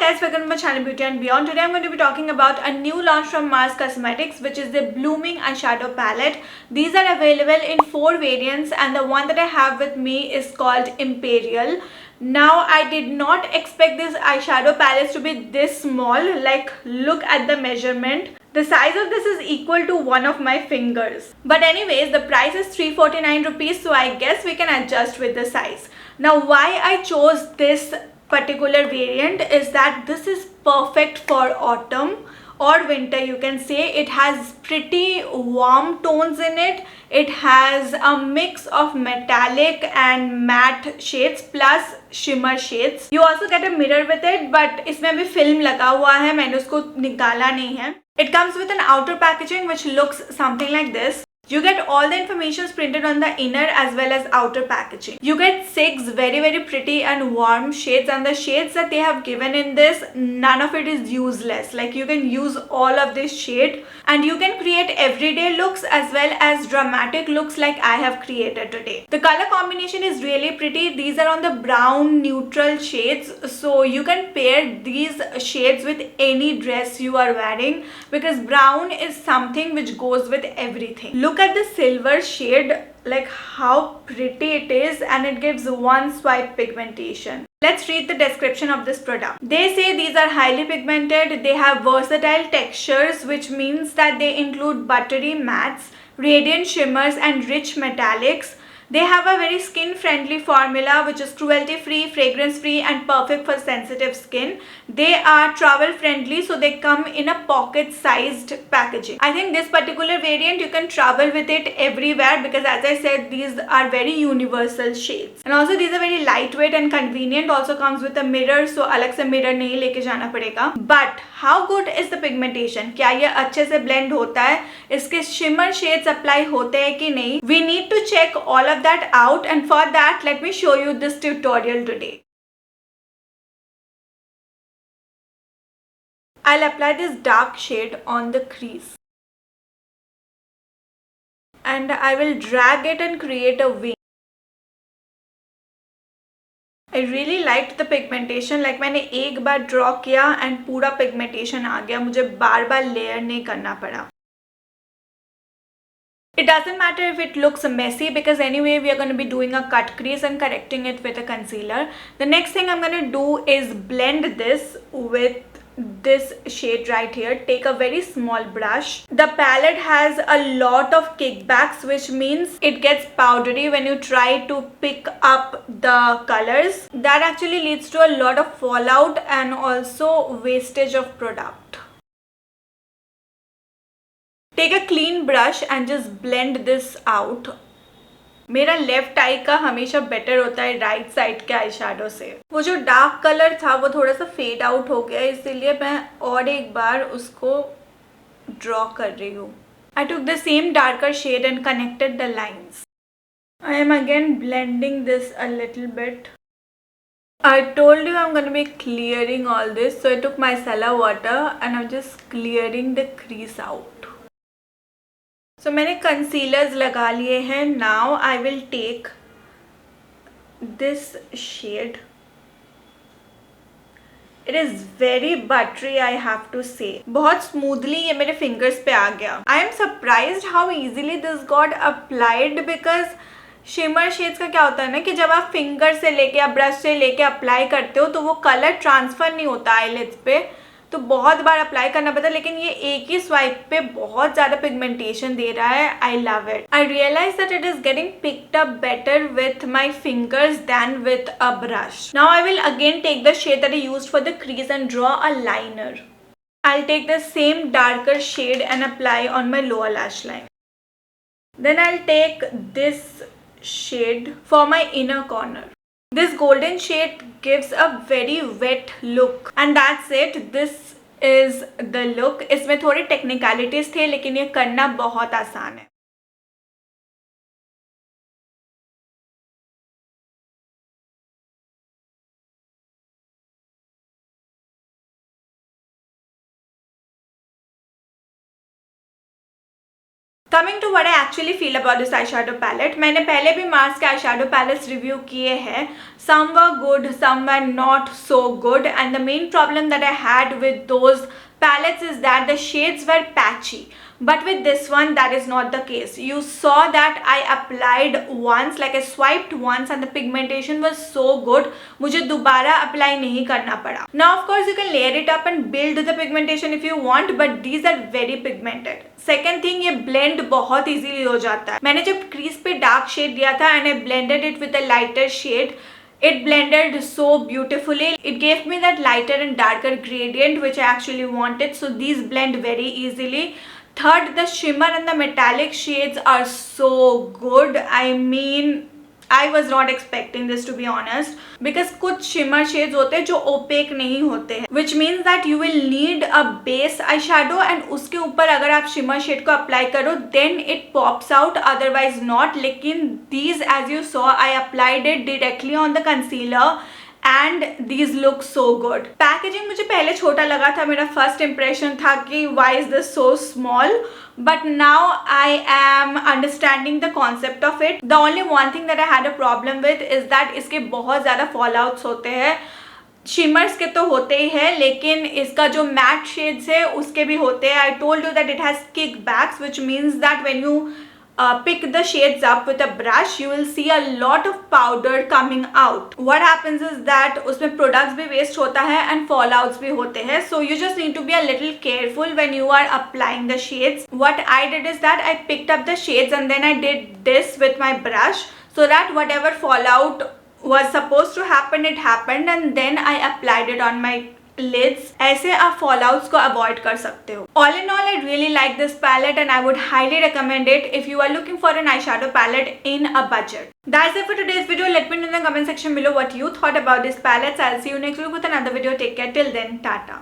guys, welcome to my channel Beauty and Beyond. Today I'm going to be talking about a new launch from Mars Cosmetics, which is the Blooming eyeshadow palette. These are available in 4 variants and the one that I have with me is called Imperial. Now I did not expect this eyeshadow palette to be this small. Like, look at the measurement. The size of this is equal to one of my fingers. But anyways, the price is 349 rupees, so I guess we can adjust with the size. Now why I chose this particular variant is that this is perfect for autumn or winter, you can say. It has pretty warm tones in it. It has a mix of metallic and matte shades plus shimmer shades. You also get a mirror with it, but इसमें भी film लगा हुआ है, मैंने उसको निकाला नहीं है. It comes with an outer packaging which looks something like this. You get all the information printed on the inner as well as outer packaging. You get 6 very pretty and warm shades, and the shades that they have given in this, none of it is useless. Like, you can use all of this shade and you can create everyday looks as well as dramatic looks like I have created today. The color combination is really pretty. These are on the brown neutral shades, so you can pair these shades with any dress you are wearing because brown is something which goes with everything. Look at the silver shade, like how pretty it is, and it gives one swipe pigmentation. Let's read the description of this product. They say these are highly pigmented, they have versatile textures, which means that they include buttery mattes, radiant shimmers and rich metallics. They have a very skin friendly formula which is cruelty free, fragrance free and perfect for sensitive skin. They are travel friendly, so they come in a pocket sized packaging. I think this particular variant you can travel with it everywhere because, as I said, these are very universal shades. And also these are very lightweight and convenient. Also comes with a mirror, so अलग से mirror नहीं लेके जाना पड़ेगा. But how good is the pigmentation? क्या ये अच्छे से blend होता है? इसके shimmer shades apply होते हैं कि नहीं? We need to check all of that out, and for that let me show you this tutorial today. I'll apply this dark shade on the crease and I will drag it and create a wing. I really liked the pigmentation. Like, मैंने एक बार draw किया and पूरा pigmentation आ गया, मुझे बार बार layer नहीं करना पड़ा. It doesn't matter if it looks messy because anyway we are going to be doing a cut crease and correcting it with a concealer. The next thing I'm going to do is blend this with this shade right here. Take a very small brush. The palette has a lot of kickbacks, which means it gets powdery when you try to pick up the colors. That actually leads to a lot of fallout and also wastage of product. Take a clean brush and just blend this out. मेरा left आई का हमेशा better होता है right side के eye shadow से. वो जो dark colour था वो थोड़ा सा फेड आउट हो गया, इसीलिए मैं और एक बार उसको ड्रॉ कर रही हूँ. I took the same darker shade and connected the lines. I am again blending this a little bit. I told you I'm going to be clearing all this, so I took micellar water and I'm just clearing the crease out. So मैंने concealers लगा लिए हैं. Now I will take this shade. It is very buttery, I have to say. बहुत smoothly ये मेरे fingers पे आ गया. I am surprised how easily this got applied because shimmer shades का क्या होता है ना कि जब आप finger से लेके या brush से लेके apply करते हो तो वो color transfer नहीं होता eyelids पे, तो बहुत बार अप्लाई करना पड़ता है. लेकिन ये एक ही स्वाइप पे बहुत ज़्यादा पिगमेंटेशन दे रहा है. I love it. I realize that it is getting picked up better with my fingers than with a brush. Now I will again take the shade that I used for the crease and draw a liner. I'll take the same darker shade and apply on my lower lash line. Then I'll take this shade for my inner corner. This golden shade gives a very wet look and that's it. This is the look. इसमें थोड़ी technicalities थे लेकिन ये करना बहुत आसान है. Coming to what I actually feel about this eyeshadow palette, मैंने पहले भी मार्स के eyeshadow palettes रिव्यू किए हैं. Some were good, some were not so good, and the main problem that I had with those palettes is that the shades were patchy. But with this one, that is not the case. You saw that I applied once, like I swiped once, and the pigmentation was so good. मुझे दोबारा apply नहीं करना पड़ा. Now, of course, you can layer it up and build the pigmentation if you want, but these are very pigmented. Second thing, ये blend बहुत easily हो जाता है. मैंने जब crease पे dark shade दिया था and I blended it with a lighter shade, it blended so beautifully. It gave me that lighter and darker gradient which I actually wanted. So these blend very easily. Third, the shimmer and the metallic shades are so good. I mean, I was not expecting this, to be honest, because कुछ shimmer shades होते हैं जो opaque नहीं होते हैं, which means that you will need a base eyeshadow and उसके ऊपर अगर आप shimmer shade को apply करो then it pops out, otherwise not. लेकिन these, as you saw, I applied it directly on the concealer and these look so good. Packaging मुझे पहले छोटा लगा था, मेरा first impression था कि why is this so small, but now I am understanding the concept of it. The only one thing that I had a problem with is that इसके बहुत ज़्यादा fallouts होते हैं. शिमर्स के तो होते ही है, लेकिन इसका जो मैट शेड्स है उसके भी होते हैं. I told you that it has kickbacks, which means that when you pick the shades up with a brush, you will see a lot of powder coming out. What happens is that उसमें products भी waste होता है and fallouts भी होते हैं. So you just need to be a little careful when you are applying the shades. What I did is that I picked up the shades and then I did this with my brush so that whatever fallout was supposed to happen, it happened, and then I applied it on my lids. ऐसे आप fallouts को avoid कर सकते हो. All in all, I really like this palette and I would highly recommend it if you are looking for an eyeshadow palette in a budget. That's it for today's video. Let me know in the comment section below what you thought about these palettes. I'll see you next week with another video. Take care. Till then, tata.